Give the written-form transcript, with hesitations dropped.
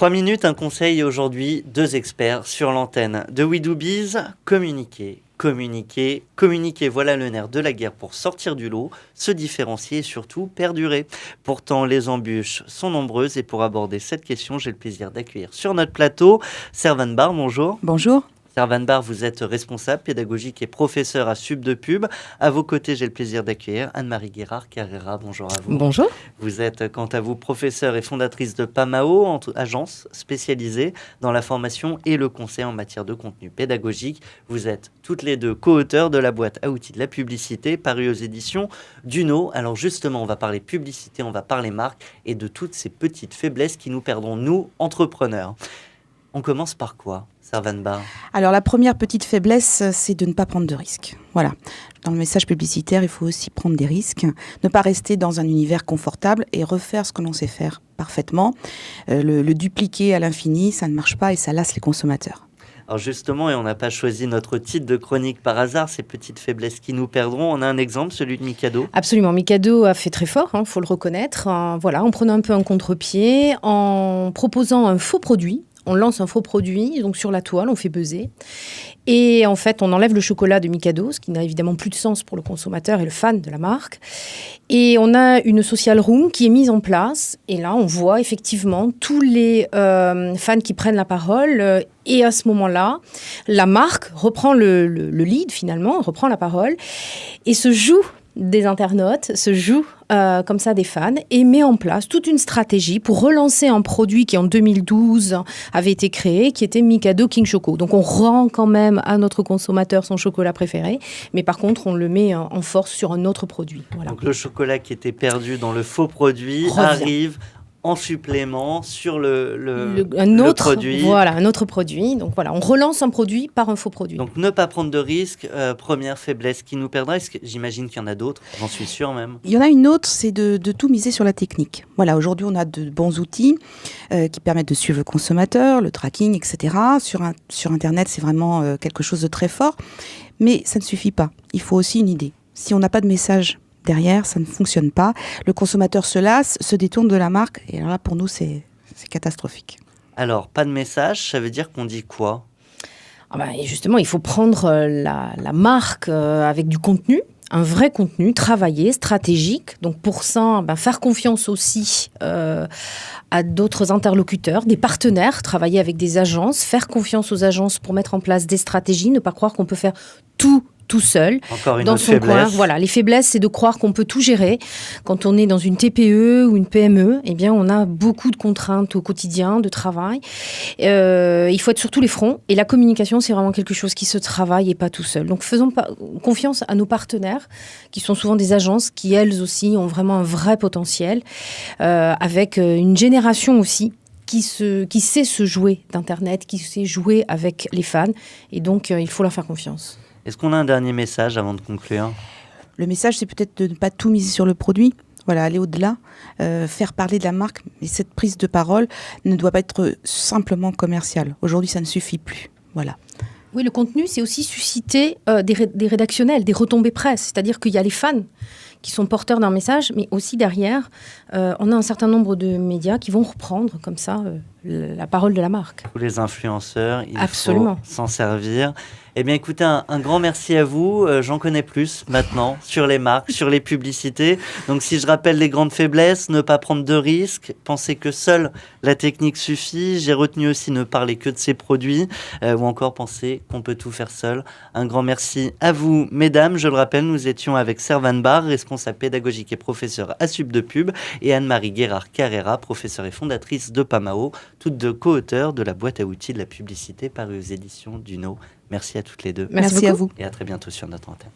3 minutes, un conseil aujourd'hui, 2 experts sur l'antenne de We Do Biz. Communiquer, communiquer, communiquer. Voilà le nerf de la guerre pour sortir du lot, se différencier et surtout perdurer. Pourtant, les embûches sont nombreuses et pour aborder cette question, j'ai le plaisir d'accueillir sur notre plateau Servan Bar. Bonjour. Bonjour. Servan Bar, vous êtes responsable pédagogique et professeur à Sub de Pub. À vos côtés, j'ai le plaisir d'accueillir Anne-Marie Guérard-Carrera. Bonjour à vous. Bonjour. Vous êtes, quant à vous, professeure et fondatrice de PAMAO, agence spécialisée dans la formation et le conseil en matière de contenu pédagogique. Vous êtes toutes les deux co-auteurs de la boîte à outils de la publicité, parue aux éditions Duno. Alors justement, on va parler publicité, on va parler marque et de toutes ces petites faiblesses qui nous perdront, nous, entrepreneurs. On commence par quoi, Servan Bar? Alors la première petite faiblesse, c'est de ne pas prendre de risques. Voilà. Dans le message publicitaire, il faut aussi prendre des risques, ne pas rester dans un univers confortable et refaire ce que l'on sait faire parfaitement. Le dupliquer à l'infini, ça ne marche pas et ça lasse les consommateurs. Alors justement, et on n'a pas choisi notre titre de chronique par hasard, ces petites faiblesses qui nous perdront. On a un exemple, celui de Mikado. Absolument, Mikado a fait très fort, faut le reconnaître. Voilà, en prenant un peu un contre-pied, en proposant un faux produit. On lance un faux produit, donc sur la toile, on fait buzzer. Et en fait, on enlève le chocolat de Mikado, ce qui n'a évidemment plus de sens pour le consommateur et le fan de la marque. Et on a une social room qui est mise en place. Et là, on voit effectivement tous les fans qui prennent la parole. Et à ce moment-là, la marque reprend le lead finalement, reprend la parole et se joue des internautes, se joue comme ça des fans et met en place toute une stratégie pour relancer un produit qui en 2012 avait été créé, qui était Mikado King Choco. Donc on rend quand même à notre consommateur son chocolat préféré, mais par contre on le met en force sur un autre produit. Voilà. Donc le chocolat qui était perdu dans le faux produit arrive en supplément sur le produit. Voilà, un autre produit. Donc voilà, on relance un produit par un faux produit. Donc ne pas prendre de risques, première faiblesse qui nous perdra. J'imagine qu'il y en a d'autres, j'en suis sûr même. Il y en a une autre, c'est de tout miser sur la technique. Voilà, aujourd'hui on a de bons outils qui permettent de suivre le consommateur, le tracking, etc. Sur Internet, c'est vraiment quelque chose de très fort. Mais ça ne suffit pas. Il faut aussi une idée. Si on n'a pas de message derrière, ça ne fonctionne pas. Le consommateur se lasse, se détourne de la marque. Et alors là, pour nous, c'est catastrophique. Alors, pas de message, ça veut dire qu'on dit quoi? Et justement, il faut prendre la marque avec du contenu, un vrai contenu, travaillé, stratégique. Donc pour ça, faire confiance aussi à d'autres interlocuteurs, des partenaires, travailler avec des agences, faire confiance aux agences pour mettre en place des stratégies, ne pas croire qu'on peut faire tout seul, encore une dans autre son faiblesse. coin. Voilà, les faiblesses, c'est de croire qu'on peut tout gérer. Quand on est dans une TPE ou une PME, eh bien, on a beaucoup de contraintes au quotidien, de travail. Il faut être sur tous les fronts. Et la communication, c'est vraiment quelque chose qui se travaille et pas tout seul. Donc, faisons confiance à nos partenaires, qui sont souvent des agences qui, elles aussi, ont vraiment un vrai potentiel, avec une génération aussi qui sait se jouer d'Internet, qui sait jouer avec les fans. Et donc, il faut leur faire confiance. Est-ce qu'on a un dernier message avant de conclure? Le message, c'est peut-être de ne pas tout miser sur le produit. Voilà, aller au-delà, faire parler de la marque. Mais cette prise de parole ne doit pas être simplement commerciale. Aujourd'hui, ça ne suffit plus. Voilà. Oui, le contenu, c'est aussi susciter des rédactionnels, des retombées presse. C'est-à-dire qu'il y a les fans qui sont porteurs d'un message, mais aussi derrière, on a un certain nombre de médias qui vont reprendre comme ça la parole de la marque. Tous les influenceurs, il Absolument. faut s'en servir. Eh bien, écoutez, un grand merci à vous. J'en connais plus maintenant sur les marques, sur les publicités. Donc, si je rappelle les grandes faiblesses, ne pas prendre de risques, penser que seule la technique suffit. J'ai retenu aussi ne parler que de ses produits ou encore penser qu'on peut tout faire seul. Un grand merci à vous, mesdames. Je le rappelle, nous étions avec Servan Bar, responsable pédagogique et professeur à Sub de Pub, et Anne-Marie Guérard-Carrera, professeure et fondatrice de PAMAO, toutes deux co-auteurs de la boîte à outils de la publicité parue aux éditions Duno. Merci à toutes les deux. Merci à vous. Et à très bientôt sur notre antenne.